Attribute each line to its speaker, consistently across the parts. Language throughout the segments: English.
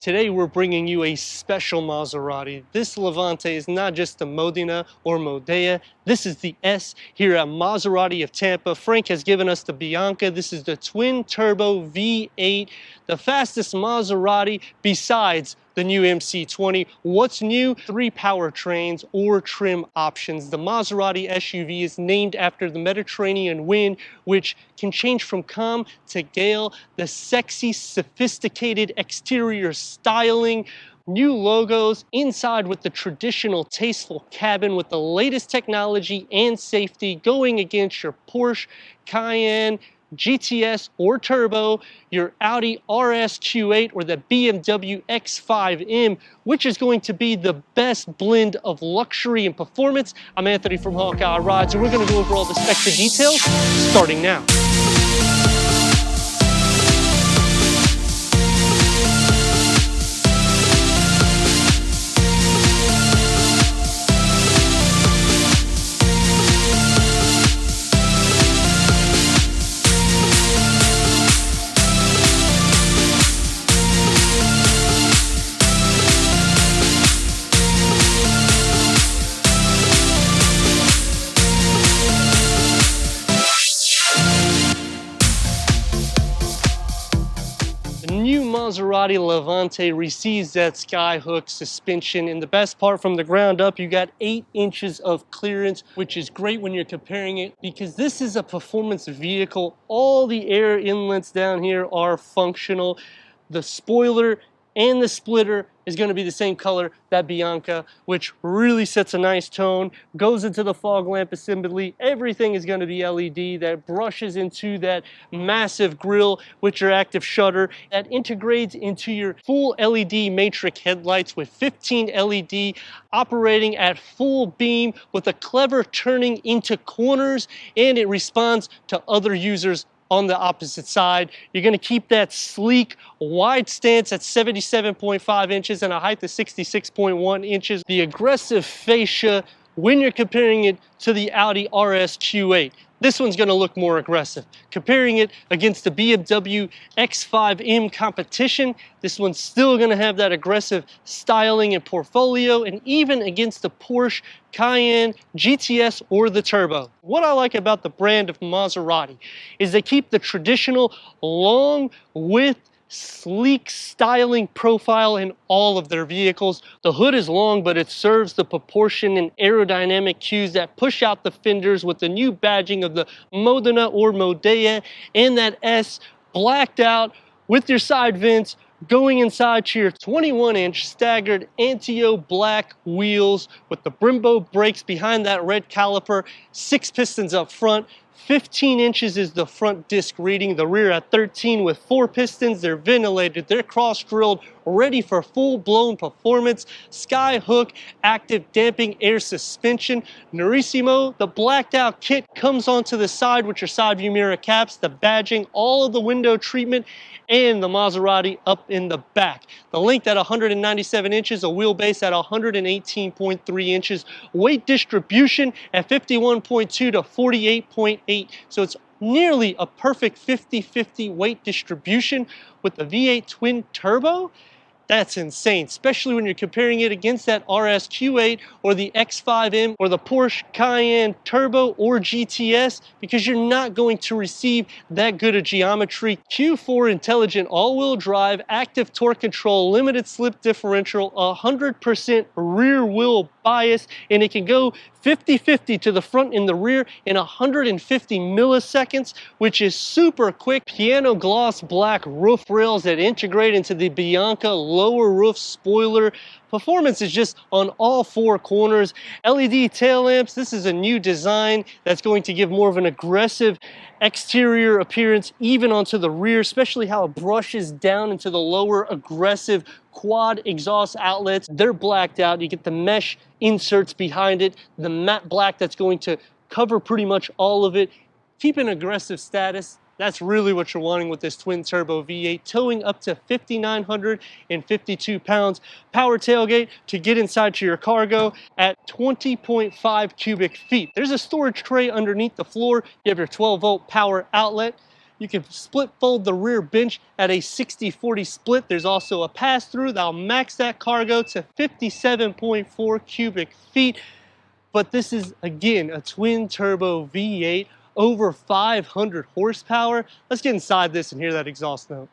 Speaker 1: Today we're bringing you a special Maserati. This Levante is not just a Modena or Modena. This is the S here at Maserati of Tampa. Frank has given us the Bianca. This is the Twin-Turbo V8, the fastest Maserati besides the new MC20. What's new? 3 powertrains or trim options. The Maserati SUV is named after the Mediterranean wind, which can change from calm to gale. The sexy, sophisticated exterior styling, new logos inside with the traditional tasteful cabin with the latest technology and safety, going against your Porsche Cayenne, GTS or Turbo, your Audi RS Q8 or the BMW X5M, which is going to be the best blend of luxury and performance. I'm Anthony from Hawkeye Rides, and we're going to go over all the specs and details starting now. The new Maserati Levante receives that skyhook suspension, and the best part, from the ground up, you got 8 inches of clearance, which is great when you're comparing it because this is a performance vehicle. All the air inlets down here are functional. The spoiler and the splitter is going to be the same color, that Bianca, which really sets a nice tone, goes into the fog lamp assembly. Everything is going to be LED that brushes into that massive grille with your active shutter that integrates into your full LED matrix headlights with 15 LED operating at full beam with a clever turning into corners, and it responds to other users on the opposite side. You're going to keep that sleek, wide stance at 77.5 inches and a height of 66.1 inches. The aggressive fascia, when you're comparing it to the Audi RS Q8, this one's going to look more aggressive. Comparing it against the BMW X5M competition, this one's still going to have that aggressive styling and portfolio, and even against the Porsche Cayenne, GTS, or the Turbo. What I like about the brand of Maserati is they keep the traditional long width, sleek styling profile in all of their vehicles. The hood is long, but it serves the proportion and aerodynamic cues that push out the fenders with the new badging of the Modena or Modena, and that S blacked out with your side vents going inside to your 21-inch staggered Antio black wheels with the Brembo brakes behind that red caliper, 6 pistons up front. 15 inches is the front disc reading, the rear at 13 with 4 pistons. They're ventilated, they're cross-drilled, ready for full-blown performance. Skyhook active damping air suspension. Nerissimo, the blacked out kit comes onto the side with your side view mirror caps, the badging, all of the window treatment, and the Maserati up in the back. The length at 197 inches, a wheelbase at 118.3 inches, weight distribution at 51.2 to 48.8, so it's nearly a perfect 50-50 weight distribution with the V8 twin turbo. That's insane, especially when you're comparing it against that RS Q8 or the X5M or the Porsche Cayenne Turbo or GTS, because you're not going to receive that good of geometry. Q4 intelligent all-wheel drive, active torque control, limited slip differential, 100% rear wheel bias, and it can go 50-50 to the front and the rear in 150 milliseconds, which is super quick. Piano gloss black roof rails that integrate into the Bianca lower roof spoiler. Performance is just on all 4 corners. LED tail lamps. This is a new design that's going to give more of an aggressive exterior appearance even onto the rear, especially how it brushes down into the lower aggressive quad exhaust outlets. They're blacked out. You get the mesh inserts behind it, the matte black that's going to cover pretty much all of it. Keep an aggressive status. That's really what you're wanting with this twin-turbo V8, towing up to 5,952 pounds. Power tailgate to get inside to your cargo at 20.5 cubic feet. There's a storage tray underneath the floor. You have your 12-volt power outlet. You can split fold the rear bench at a 60-40 split. There's also a pass-through that'll max that cargo to 57.4 cubic feet. But this is, again, a twin-turbo V8, over 500 horsepower. Let's get inside this and hear that exhaust note.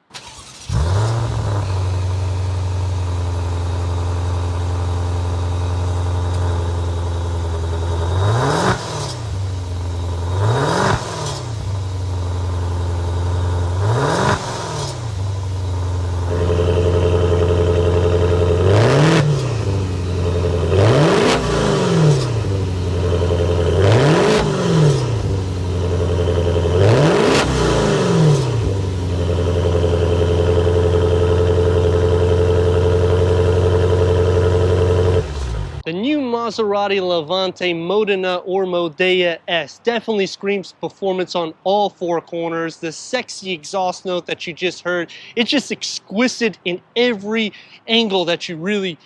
Speaker 1: The new Maserati Levante Modena or Modena S definitely screams performance on all four corners. The sexy exhaust note that you just heard, it's just exquisite in every angle that you really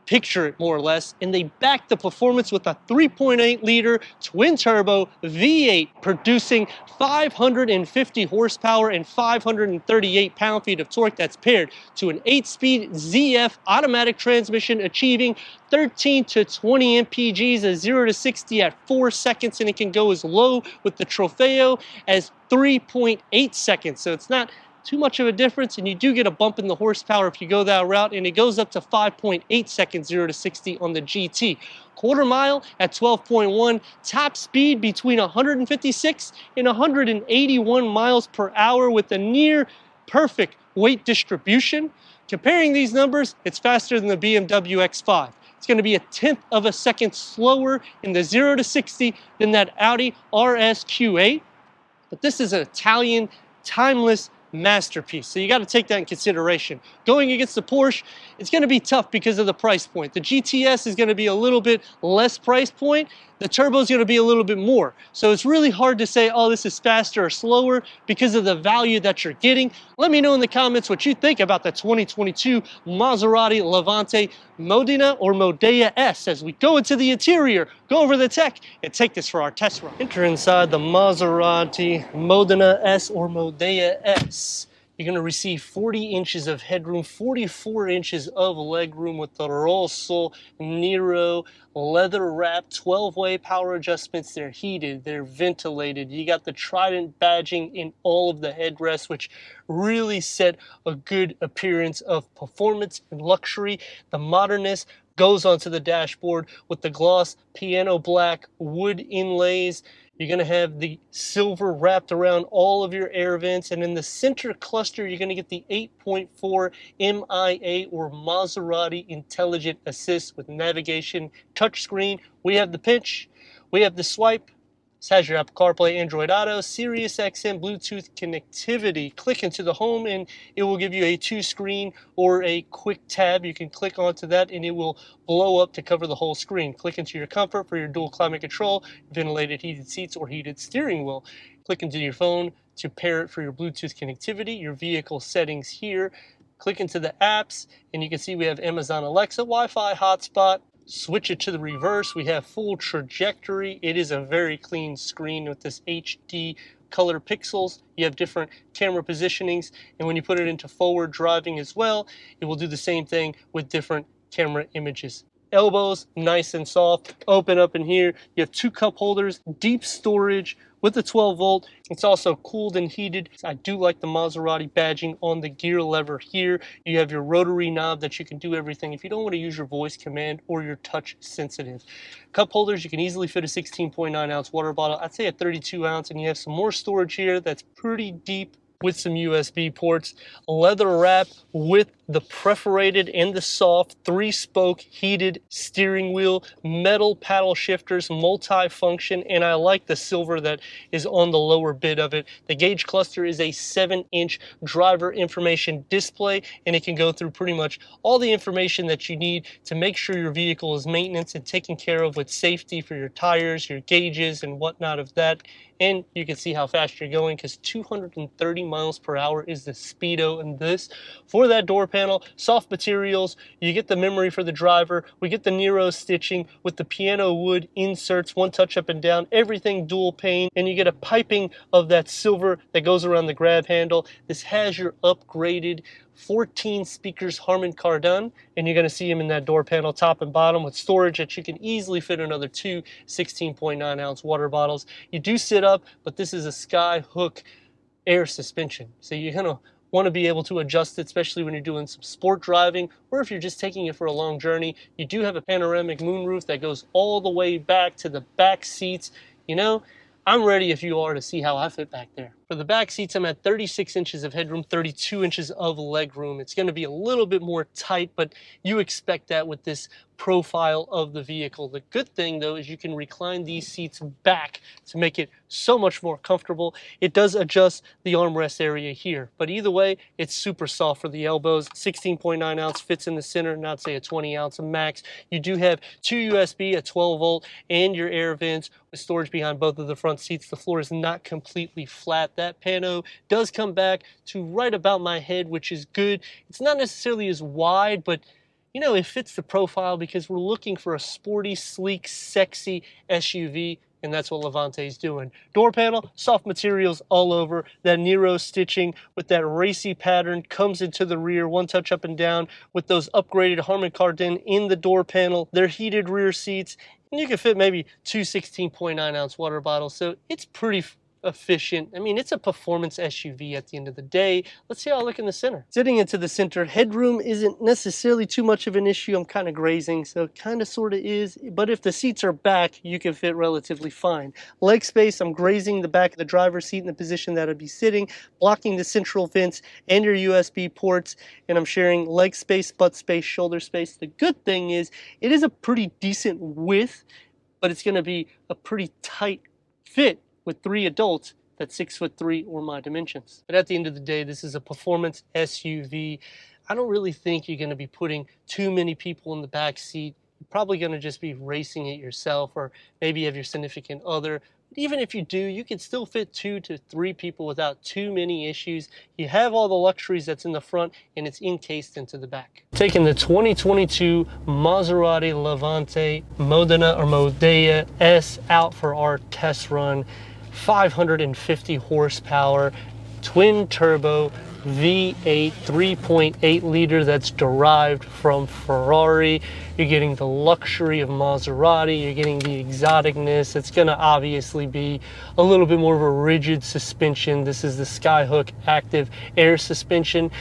Speaker 1: picture it, more or less. And they back the performance with a 3.8 liter twin turbo V8 producing 550 horsepower and 538 pound-feet of torque. That's paired to an 8-speed ZF automatic transmission, achieving 13 to 20 mpgs, a 0 to 60 at 4 seconds, and it can go as low with the Trofeo as 3.8 seconds. So it's not too much of a difference, and you do get a bump in the horsepower if you go that route, and it goes up to 5.8 seconds 0 to 60 on the GT. Quarter mile at 12.1, top speed between 156 and 181 miles per hour with a near perfect weight distribution. Comparing these numbers, it's faster than the BMW X5. It's going to be a 1/10 of a second slower in the 0 to 60 than that Audi RS Q8, but this is an Italian timeless masterpiece, so you got to take that in consideration. Going against the Porsche, it's going to be tough because of the price point. The GTS is going to be a little bit less price point. The turbo is going to be a little bit more. So it's really hard to say, oh, this is faster or slower because of the value that you're getting. Let me know in the comments what you think about the 2022 Maserati Levante Modena or Modena S as we go into the interior, go over the tech, and take this for our test run. Enter inside the Maserati Modena S or Modena S. You're going to receive 40 inches of headroom, 44 inches of legroom with the Rosso Nero leather-wrapped 12-way power adjustments. They're heated, they're ventilated. You got the Trident badging in all of the headrests, which really set a good appearance of performance and luxury. The modernness goes onto the dashboard with the gloss piano black wood inlays. You're going to have the silver wrapped around all of your air vents, and in the center cluster you're going to get the 8.4 MIA or Maserati Intelligent Assist with navigation touchscreen. We have the pinch, we have the swipe. This has your Apple CarPlay, Android Auto, Sirius XM, Bluetooth connectivity. Click into the home and it will give you a 2-screen or a quick tab. You can click onto that and it will blow up to cover the whole screen. Click into your comfort for your dual climate control, ventilated heated seats or heated steering wheel. Click into your phone to pair it for your Bluetooth connectivity, your vehicle settings here. Click into the apps and you can see we have Amazon Alexa, Wi-Fi hotspot. Switch it to the reverse, we have full trajectory. It is a very clean screen with this HD color pixels. You have different camera positionings, and when you put it into forward driving as well, it will do the same thing with different camera images. Elbows, nice and soft. Open up in here. You have 2 cup holders, deep storage with the 12 volt. It's also cooled and heated. I do like the Maserati badging on the gear lever here. You have your rotary knob that you can do everything if you don't want to use your voice command or your touch sensitive. Cup holders, you can easily fit a 16.9 ounce water bottle. I'd say a 32 ounce, and you have some more storage here that's pretty deep with some USB ports. Leather wrap with the perforated and the soft 3-spoke heated steering wheel, metal paddle shifters, multi-function, and I like the silver that is on the lower bit of it. The gauge cluster is a 7-inch driver information display, and it can go through pretty much all the information that you need to make sure your vehicle is maintained and taken care of with safety for your tires, your gauges, and whatnot of that. And you can see how fast you're going because 230 miles per hour is the speedo in this. For that door panel, panel, soft materials. You get the memory for the driver. We get the Nero stitching with the piano wood inserts, one touch up and down, everything dual pane, and you get a piping of that silver that goes around the grab handle. This has your upgraded 14 speakers Harman Kardon, and you're going to see them in that door panel top and bottom with storage that you can easily fit another two 16.9 ounce water bottles. You do sit up, but this is a sky hook air suspension, so you're going to want to be able to adjust it, especially when you're doing some sport driving or if you're just taking it for a long journey. You do have a panoramic moonroof that goes all the way back to the back seats. You know, I'm ready if you are to see how I fit back there. For the back seats, I'm at 36 inches of headroom, 32 inches of leg room. It's going to be a little bit more tight, but you expect that with this profile of the vehicle. The good thing, though, is you can recline these seats back to make it so much more comfortable. It does adjust the armrest area here, but either way, it's super soft for the elbows. 16.9 ounce fits in the center, not say a 20 ounce max. You do have two USB, a 12 volt, and your air vents with storage behind both of the front seats. The floor is not completely flat. That pano does come back to right about my head, which is good. It's not necessarily as wide, but you know, it fits the profile because we're looking for a sporty, sleek, sexy SUV, and that's what Levante is doing. Door panel, soft materials all over. That Nero stitching with that racy pattern comes into the rear, one touch up and down with those upgraded Harman Kardon in the door panel. They're heated rear seats, and you can fit maybe two 16.9 ounce water bottles, so it's pretty efficient. I mean, it's a performance SUV at the end of the day. Let's see how I look in the center. Sitting into the center, headroom isn't necessarily too much of an issue. I'm kind of grazing, so it kind of sort of is. But if the seats are back, you can fit relatively fine. Leg space, I'm grazing the back of the driver's seat in the position that I'd be sitting, blocking the central vents and your USB ports, and I'm sharing leg space, butt space, shoulder space. The good thing is it is a pretty decent width, but it's going to be a pretty tight fit with three adults that's 6'3" or my dimensions. But at the end of the day, this is a performance SUV. I don't really think you're going to be putting too many people in the back seat. You're probably going to just be racing it yourself, or maybe have your significant other. But even if you do, you can still fit 2 to 3 people without too many issues. You have all the luxuries that's in the front, and it's encased into the back. Taking the 2022 Maserati Levante Modena S out for our test run. 550 horsepower, twin-turbo V8 3.8 liter that's derived from Ferrari. You're getting the luxury of Maserati, you're getting the exoticness. It's going to obviously be a little bit more of a rigid suspension. This is the Skyhook active air suspension,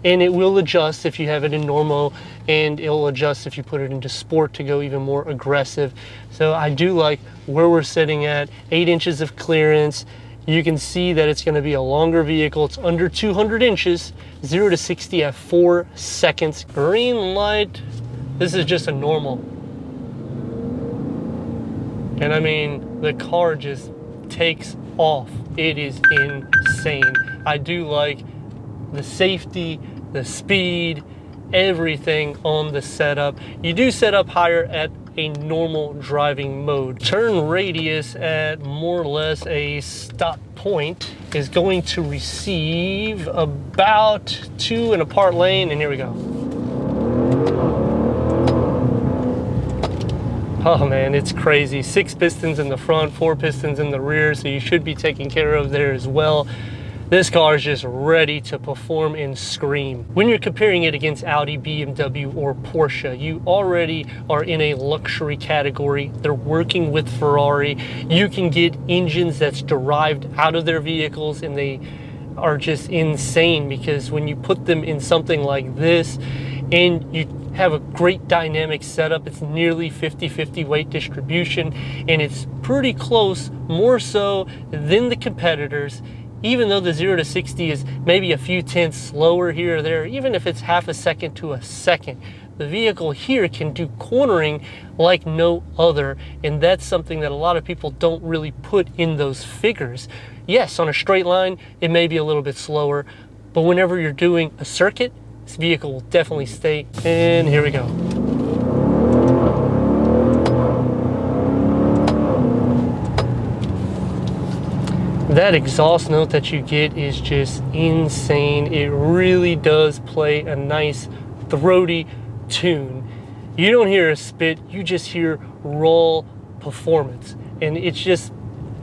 Speaker 1: and it will adjust if you have it in normal, and it'll adjust if you put it into sport to go even more aggressive. So I do like where we're sitting at, 8 inches of clearance. You can see that it's going to be a longer vehicle. It's under 200 inches, 0 to 60 at 4 seconds. Green light, this is just a normal. And I mean, the car just takes off. It is insane. I do like the safety, the speed, everything on the setup. You do set up higher at a normal driving mode. Turn radius at more or less a stop point is going to receive about 2 in a part lane, and here we go. Oh man, it's crazy. 6 pistons in the front, 4 pistons in the rear, so you should be taken care of there as well. This car is just ready to perform and scream. When you're comparing it against Audi, BMW, or Porsche, you already are in a luxury category. They're working with Ferrari. You can get engines that's derived out of their vehicles, and they are just insane because when you put them in something like this and you have a great dynamic setup, it's nearly 50-50 weight distribution, and it's pretty close, more so than the competitors. Even though the 0 to 60 is maybe a few tenths slower here or there, even if it's half a second to a second, the vehicle here can do cornering like no other, and that's something that a lot of people don't really put in those figures. Yes, on a straight line, it may be a little bit slower, but whenever you're doing a circuit, this vehicle will definitely stay. And here we go. That exhaust note that you get is just insane. It really does play a nice throaty tune. You don't hear a spit, you just hear raw performance. And it's just,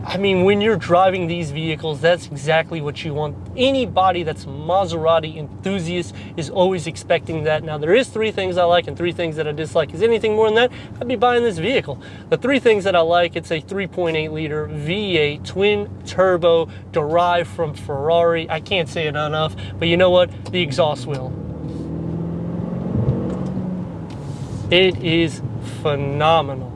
Speaker 1: I mean, when you're driving these vehicles, that's exactly what you want. Anybody that's Maserati enthusiast is always expecting that. Now, there is 3 things I like and 3 things that I dislike. Is anything more than that, I'd be buying this vehicle. The 3 things that I like, it's a 3.8 liter V8 twin-turbo derived from Ferrari. I can't say it enough, but you know what? The exhaust wheel. It is phenomenal.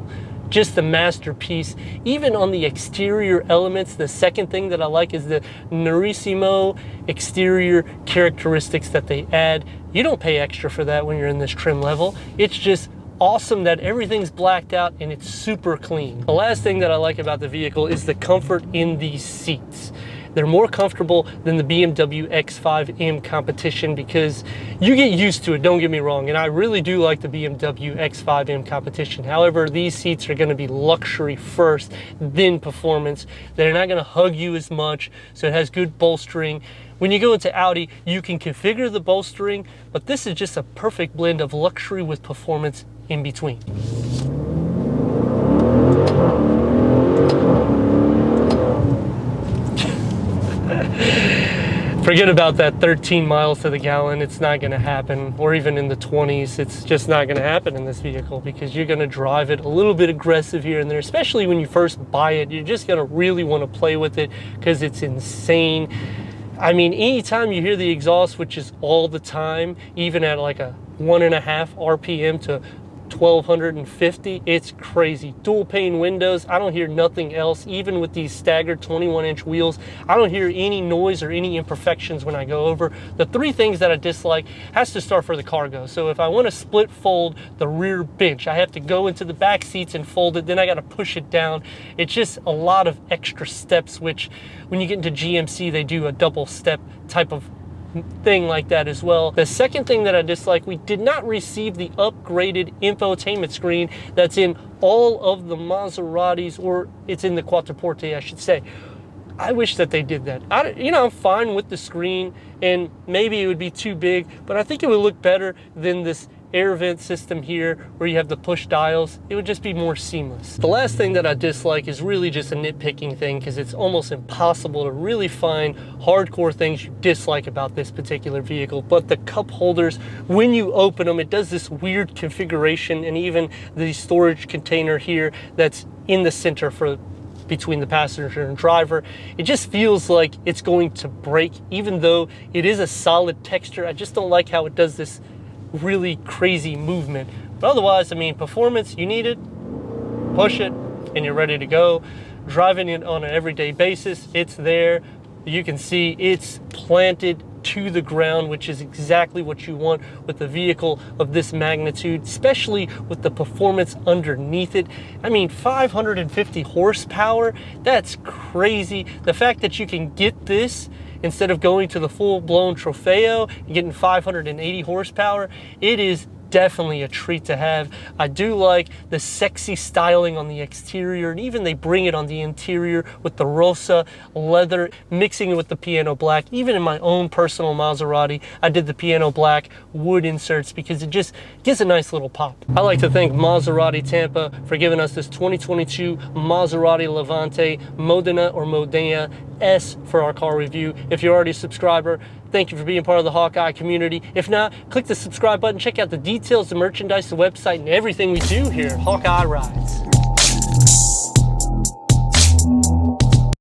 Speaker 1: Just a masterpiece. Even on the exterior elements, the second thing that I like is the Nerissimo exterior characteristics that they add. You don't pay extra for that when you're in this trim level. It's just awesome that everything's blacked out and it's super clean. The last thing that I like about the vehicle is the comfort in these seats. They're more comfortable than the BMW X5M competition because you get used to it, don't get me wrong, and I really do like the BMW X5M competition. However, these seats are gonna be luxury first, then performance. They're not gonna hug you as much, so it has good bolstering. When you go into Audi, you can configure the bolstering, but this is just a perfect blend of luxury with performance in between. Forget about that 13 miles to the gallon. It's not going to happen, or even in the 20s. It's just not going to happen in this vehicle because you're going to drive it a little bit aggressive here and there, especially when you first buy it. You're just going to really want to play with it because it's insane. I mean, anytime you hear the exhaust, which is all the time, even at like a 1.5 RPM to 1250, it's crazy. Dual pane windows, I don't hear nothing else. Even with these staggered 21-inch wheels, I don't hear any noise or any imperfections when I go over. The 3 things that I dislike has to start for the cargo. So if I want to split fold the rear bench, I have to go into the back seats and fold it, then I got to push it down. It's just a lot of extra steps, which when you get into GMC, they do a double step type of thing like that as well. The second thing that I dislike, we did not receive the upgraded infotainment screen that's in all of the Maseratis, or it's in the Quattroporte, I should say. I wish that they did that. I'm fine with the screen, and maybe it would be too big, but I think it would look better than this air vent system here where you have the push dials. It would just be more seamless. The last thing that I dislike is really just a nitpicking thing because it's almost impossible to really find hardcore things you dislike about this particular vehicle. But the cup holders, when you open them, it does this weird configuration, and even the storage container here that's in the center for between the passenger and driver, it just feels like it's going to break. Even though it is a solid texture, I just don't like how it does this really crazy movement. But otherwise, I mean, performance, you need it, push it, and you're ready to go. Driving it on an everyday basis, it's there. You can see it's planted to the ground, which is exactly what you want with a vehicle of this magnitude, especially with the performance underneath it. I mean, 550 horsepower, that's crazy. The fact that you can get this instead of going to the full-blown Trofeo and getting 580 horsepower, it is definitely a treat to have. I do like the sexy styling on the exterior, and even they bring it on the interior with the Rosa leather, mixing it with the piano black. Even in my own personal Maserati, I did the piano black wood inserts because it just gives a nice little pop. I'd like to thank Maserati Tampa for giving us this 2022 Maserati Levante Modena or Modena S for our car review. If you're already a subscriber, thank you for being part of the Hawkeye community. If not, click the subscribe button, check out the details, the merchandise, the website, and everything we do here at Hawkeye Rides.